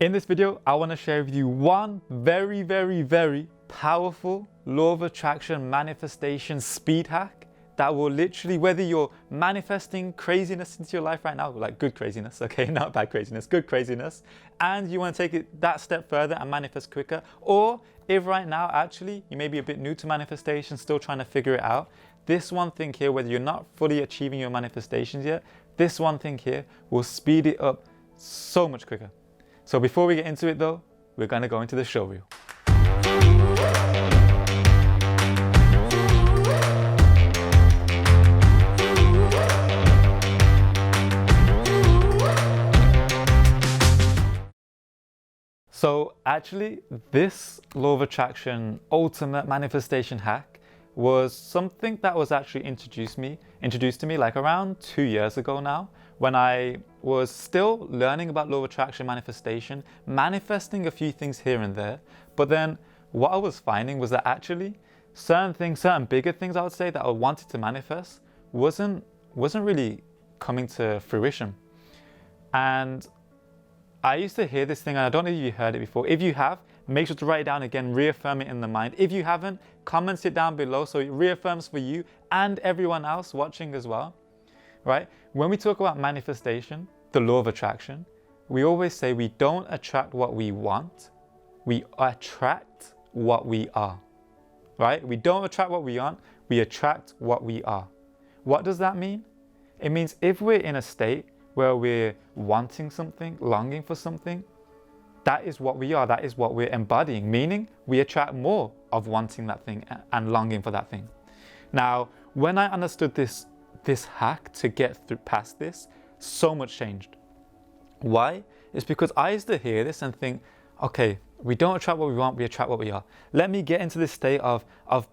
In this video, I want to share with you one very powerful law of attraction manifestation speed hack that will literally, whether you're manifesting craziness into your life right now, like good craziness, okay, not bad craziness, good craziness, and you want to take it that step further and manifest quicker, or if right now actually you may be a bit new to manifestation, still trying to figure it out, this one thing here, whether you're not fully achieving your manifestations yet, this one thing here will speed it up so much quicker. So before we get into it though, we're going to go into the show reel. So actually, this law of attraction ultimate manifestation hack was something that was actually introduced to me like around 2 years ago now, when I was still learning about law of attraction manifestation, manifesting a few things here and there. But then what I was finding was that actually certain bigger things I would say that I wanted to manifest wasn't really coming to fruition. And I used to hear this thing, and I don't know if you heard it before. If you have, make sure to write it down again, reaffirm it in the mind. If you haven't, comment it down below so it reaffirms for you and everyone else watching as well, right? When we talk about manifestation, the law of attraction, we always say we don't attract what we want, we attract what we are, right? We don't attract what we want, we attract what we are. What does that mean? It means if we're in a state where we're wanting something, longing for something, that is what we are, that is what we're embodying, meaning we attract more of wanting that thing and longing for that thing. Now, when I understood this hack to get through past this, so much changed. Why? It's because I used to hear this and think, okay, we don't attract what we want, we attract what we are. Let me get into this state of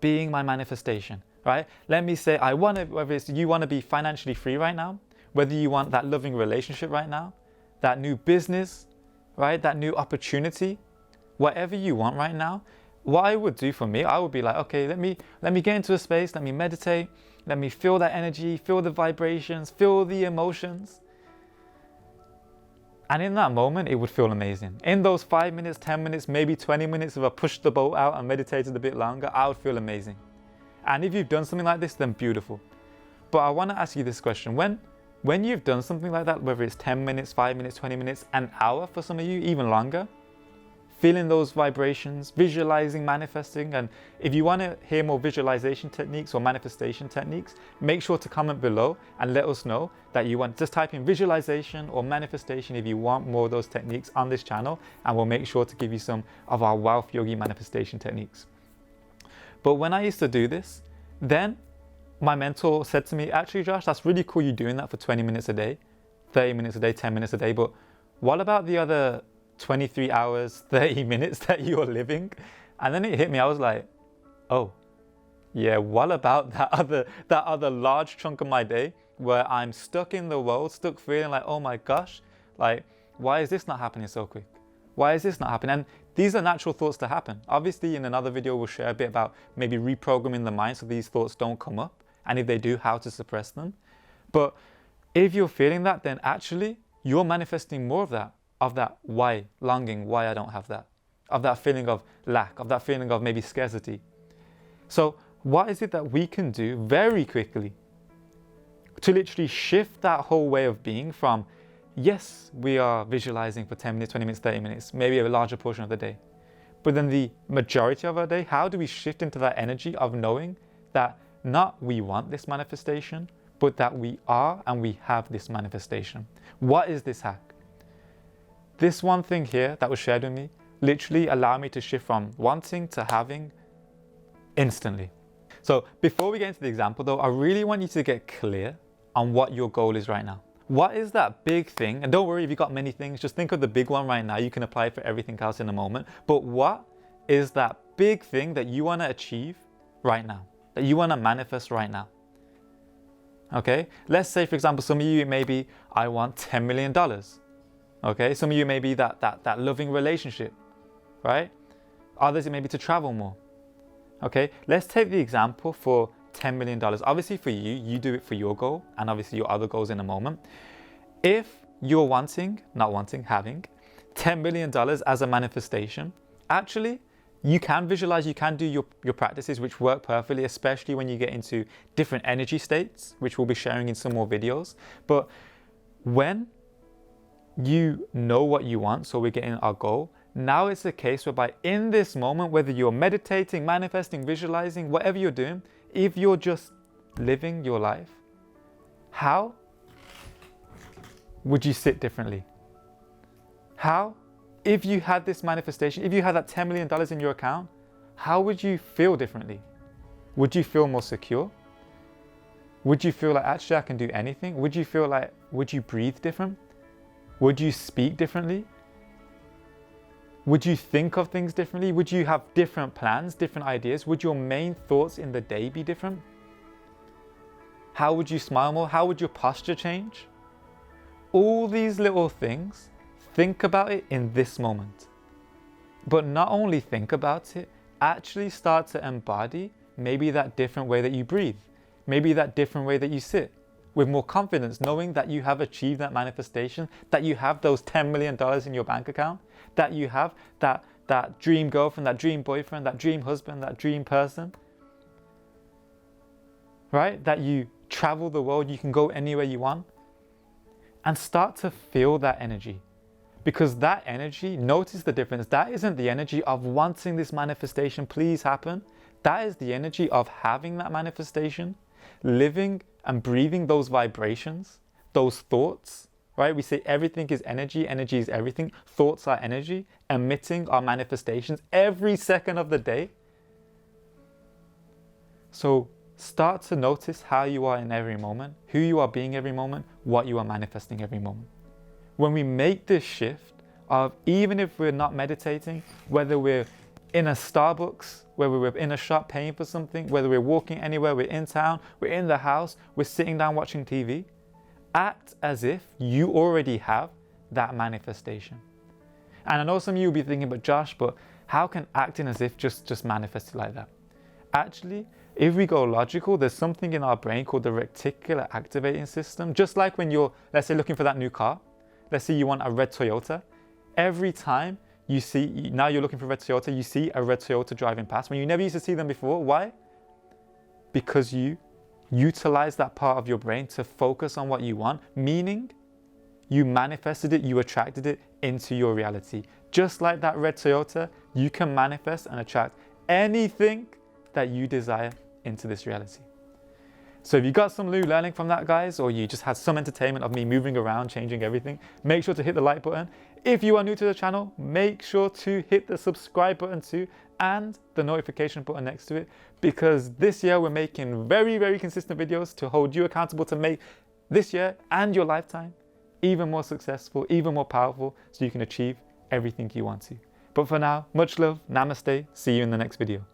being my manifestation, right? Let me say, whether it's you want to be financially free right now, whether you want that loving relationship right now, that new business, right? That new opportunity, whatever you want right now, what I would do for me, I would be like, okay, let me get into a space, let me meditate, let me feel that energy, feel the vibrations, feel the emotions. And in that moment, it would feel amazing. In those 5 minutes, 10 minutes, maybe 20 minutes, if I pushed the boat out and meditated a bit longer, I would feel amazing. And if you've done something like this, then beautiful. But I want to ask you this question. When you've done something like that, whether it's 10 minutes, 5 minutes, 20 minutes, an hour for some of you, even longer, feeling those vibrations, visualizing, manifesting, and if you want to hear more visualization techniques or manifestation techniques, make sure to comment below and let us know that you want. Just type in visualization or manifestation if you want more of those techniques on this channel, and we'll make sure to give you some of our Wealth Yogi manifestation techniques. But when I used to do this, then my mentor said to me, actually, Josh, that's really cool you're doing that for 20 minutes a day, 30 minutes a day, 10 minutes a day, but what about the other 23 hours, 30 minutes that you're living? And then it hit me, I was like, oh, yeah, what about that other large chunk of my day where I'm stuck in the world, stuck feeling like, oh my gosh, like, why is this not happening so quick? Why is this not happening? And these are natural thoughts to happen. Obviously, in another video, we'll share a bit about maybe reprogramming the mind so these thoughts don't come up. And if they do, how to suppress them. But if you're feeling that, then actually you're manifesting more of that why, longing, why I don't have that, of that feeling of lack, of that feeling of maybe scarcity. So what is it that we can do very quickly to literally shift that whole way of being from, yes, we are visualizing for 10 minutes, 20 minutes, 30 minutes, maybe a larger portion of the day. But then the majority of our day, how do we shift into that energy of knowing that not we want this manifestation, but that we are and we have this manifestation? What is this hack? This one thing here that was shared with me literally allowed me to shift from wanting to having instantly. So before we get into the example though, I really want you to get clear on what your goal is right now. What is that big thing? And don't worry if you've got many things, just think of the big one right now. You can apply it for everything else in a moment. But what is that big thing that you want to achieve right now, that you want to manifest right now? Okay, let's say, for example, some of you, maybe I want $10 million. Okay, some of you may be that loving relationship, right? Others, it may be to travel more. Okay, let's take the example for $10 million. Obviously for you, you do it for your goal and obviously your other goals in a moment. If you're having $10 million as a manifestation, actually, you can visualize, you can do your practices which work perfectly, especially when you get into different energy states, which we'll be sharing in some more videos. But when you know what you want, so we're getting our goal, now it's a case whereby in this moment, whether you're meditating, manifesting, visualizing, whatever you're doing, if you're just living your life, how would you sit differently? How? If you had this manifestation, if you had that $10 million in your account, how would you feel differently? Would you feel more secure? Would you feel like, actually, I can do anything? Would you breathe different? Would you speak differently? Would you think of things differently? Would you have different plans, different ideas? Would your main thoughts in the day be different? How would you smile more? How would your posture change? All these little things, think about it in this moment. But not only think about it, actually start to embody maybe that different way that you breathe, maybe that different way that you sit, with more confidence, knowing that you have achieved that manifestation, that you have those $10 million in your bank account, that you have that dream girlfriend, that dream boyfriend, that dream husband, that dream person, right? That you travel the world, you can go anywhere you want, and start to feel that energy. Because that energy, notice the difference, that isn't the energy of wanting this manifestation, please happen. That is the energy of having that manifestation, living and breathing those vibrations, those thoughts, right? We say everything is energy, energy is everything. Thoughts are energy, emitting our manifestations every second of the day. So start to notice how you are in every moment, who you are being every moment, what you are manifesting every moment. When we make this shift of, even if we're not meditating, whether we're in a Starbucks, whether we're in a shop paying for something, whether we're walking anywhere, we're in town, we're in the house, we're sitting down watching TV, act as if you already have that manifestation. And I know some of you will be thinking, but Josh, but how can acting as if just manifest like that? Actually, if we go logical, there's something in our brain called the reticular activating system. Just like when you're, let's say, looking for that new car. Let's say you want a red Toyota. Every time you see, now you're looking for a red Toyota, you see a red Toyota driving past when you never used to see them before. Why? Because you utilize that part of your brain to focus on what you want, meaning you manifested it, you attracted it into your reality. Just like that red Toyota, you can manifest and attract anything that you desire into this reality. So if you got some new learning from that, guys, or you just had some entertainment of me moving around, changing everything, make sure to hit the like button. If you are new to the channel, make sure to hit the subscribe button too, and the notification button next to it, because this year we're making very, very consistent videos to hold you accountable to make this year and your lifetime even more successful, even more powerful, so you can achieve everything you want to. But for now, much love, namaste, see you in the next video.